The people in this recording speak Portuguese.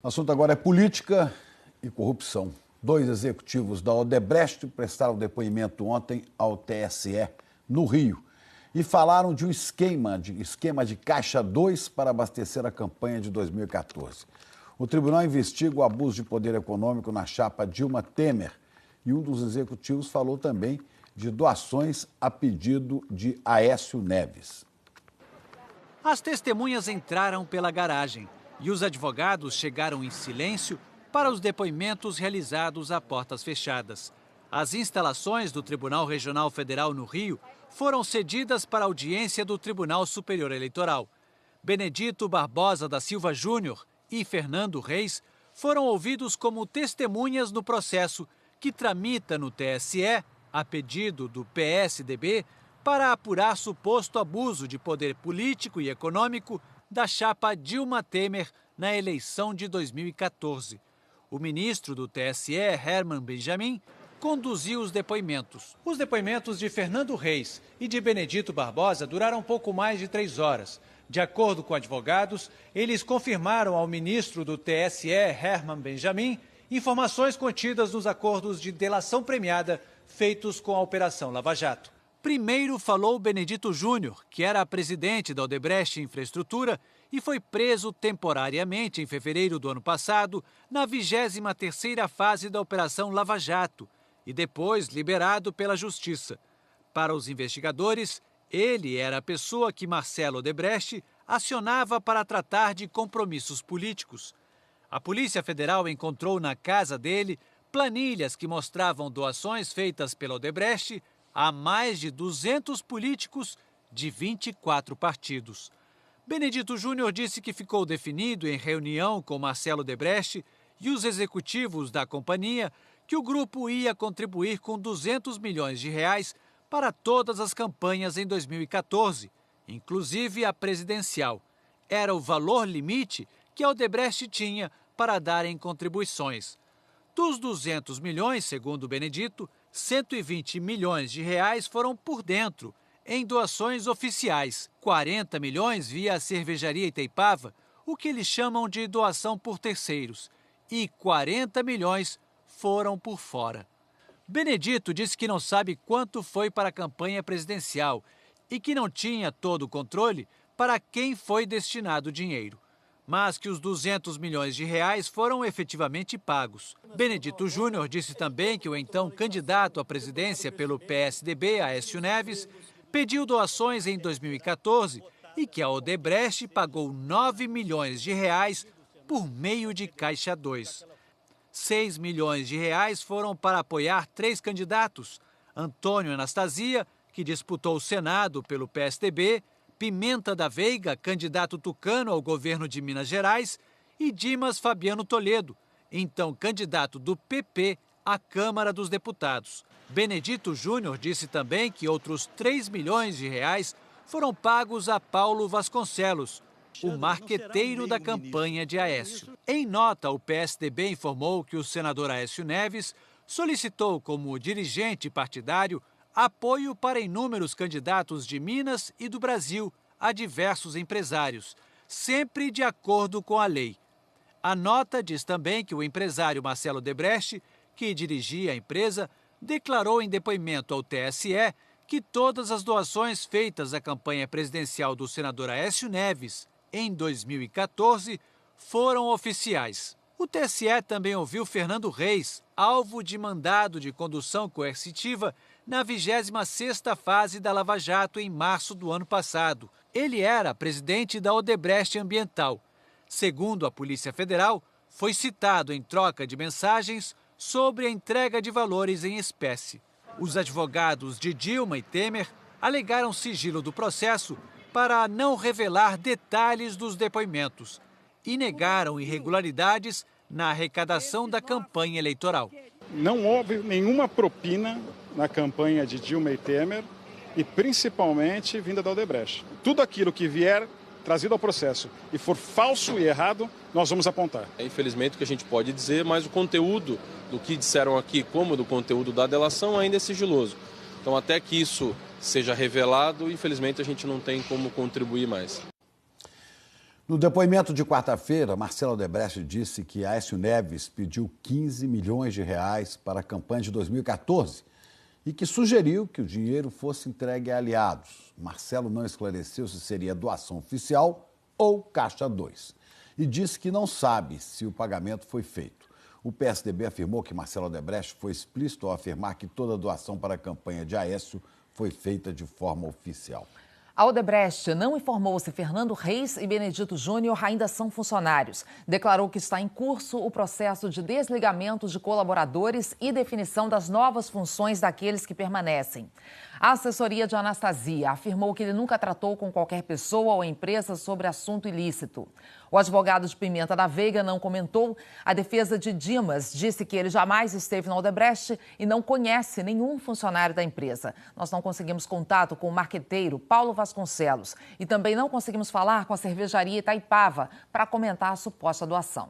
O assunto agora é política e corrupção. 2 executivos da Odebrecht prestaram depoimento ontem ao TSE, no Rio, e falaram de um esquema de Caixa 2 para abastecer a campanha de 2014. O tribunal investiga o abuso de poder econômico na chapa Dilma Temer e um dos executivos falou também de doações a pedido de Aécio Neves. As testemunhas entraram pela garagem e os advogados chegaram em silêncio para os depoimentos realizados a portas fechadas. As instalações do Tribunal Regional Federal no Rio foram cedidas para a audiência do Tribunal Superior Eleitoral. Benedito Barbosa da Silva Júnior e Fernando Reis foram ouvidos como testemunhas no processo que tramita no TSE, a pedido do PSDB, para apurar suposto abuso de poder político e econômico da chapa Dilma Temer na eleição de 2014. O ministro do TSE, Herman Benjamin, conduziu os depoimentos. Os depoimentos de Fernando Reis e de Benedito Barbosa duraram pouco mais de 3 horas. De acordo com advogados, eles confirmaram ao ministro do TSE, Herman Benjamin, informações contidas nos acordos de delação premiada feitos com a Operação Lava Jato. Primeiro falou Benedito Júnior, que era presidente da Odebrecht Infraestrutura e foi preso temporariamente em fevereiro do ano passado na 23ª fase da Operação Lava Jato e depois liberado pela Justiça. Para os investigadores, ele era a pessoa que Marcelo Odebrecht acionava para tratar de compromissos políticos. A Polícia Federal encontrou na casa dele planilhas que mostravam doações feitas pela Odebrecht a mais de 200 políticos de 24 partidos. Benedito Júnior disse que ficou definido em reunião com Marcelo Odebrecht e os executivos da companhia que o grupo ia contribuir com 200 milhões de reais para todas as campanhas em 2014, inclusive a presidencial. Era o valor limite que a Odebrecht tinha para dar em contribuições. Dos 200 milhões, segundo Benedito, 120 milhões de reais foram por dentro, em doações oficiais, 40 milhões via a cervejaria Itaipava, o que eles chamam de doação por terceiros, e 40 milhões foram por fora. Benedito disse que não sabe quanto foi para a campanha presidencial e que não tinha todo o controle para quem foi destinado o dinheiro, mas que os 200 milhões de reais foram efetivamente pagos. Benedito Júnior disse também que o então candidato à presidência pelo PSDB, Aécio Neves, pediu doações em 2014 e que a Odebrecht pagou 9 milhões de reais por meio de Caixa 2. 6 milhões de reais foram para apoiar 3 candidatos: Antônio Anastasia, que disputou o Senado pelo PSDB, Pimenta da Veiga, candidato tucano ao governo de Minas Gerais, e Dimas Fabiano Toledo, então candidato do PP à Câmara dos Deputados. Benedito Júnior disse também que outros 3 milhões de reais foram pagos a Paulo Vasconcelos, o marqueteiro da campanha de Aécio. Em nota, o PSDB informou que o senador Aécio Neves solicitou como dirigente partidário apoio para inúmeros candidatos de Minas e do Brasil a diversos empresários, sempre de acordo com a lei. A nota diz também que o empresário Marcelo Odebrecht, que dirigia a empresa, declarou em depoimento ao TSE que todas as doações feitas à campanha presidencial do senador Aécio Neves em 2014 foram oficiais. O TSE também ouviu Fernando Reis, alvo de mandado de condução coercitiva na 26ª fase da Lava Jato em março do ano passado. Ele era presidente da Odebrecht Ambiental. Segundo a Polícia Federal, foi citado em troca de mensagens sobre a entrega de valores em espécie. Os advogados de Dilma e Temer alegaram sigilo do processo para não revelar detalhes dos depoimentos e negaram irregularidades na arrecadação da campanha eleitoral. Não houve nenhuma propina na campanha de Dilma e Temer e principalmente vinda da Odebrecht. Tudo aquilo que vier trazido ao processo e for falso e errado, nós vamos apontar. Infelizmente o que a gente pode dizer, mas o conteúdo do que disseram aqui, como do conteúdo da delação, ainda é sigiloso. Então até que isso seja revelado, infelizmente a gente não tem como contribuir mais. No depoimento de quarta-feira, Marcelo Odebrecht disse que Aécio Neves pediu 15 milhões de reais para a campanha de 2014 e que sugeriu que o dinheiro fosse entregue a aliados. Marcelo não esclareceu se seria doação oficial ou Caixa 2 e disse que não sabe se o pagamento foi feito. O PSDB afirmou que Marcelo Odebrecht foi explícito ao afirmar que toda doação para a campanha de Aécio foi feita de forma oficial. A Odebrecht não informou se Fernando Reis e Benedito Júnior ainda são funcionários. Declarou que está em curso o processo de desligamento de colaboradores e definição das novas funções daqueles que permanecem. A assessoria de Anastasia afirmou que ele nunca tratou com qualquer pessoa ou empresa sobre assunto ilícito. O advogado de Pimenta da Veiga não comentou. A defesa de Dimas disse que ele jamais esteve na Odebrecht e não conhece nenhum funcionário da empresa. Nós não conseguimos contato com o marqueteiro Paulo Vasconcelos e também não conseguimos falar com a cervejaria Itaipava para comentar a suposta doação.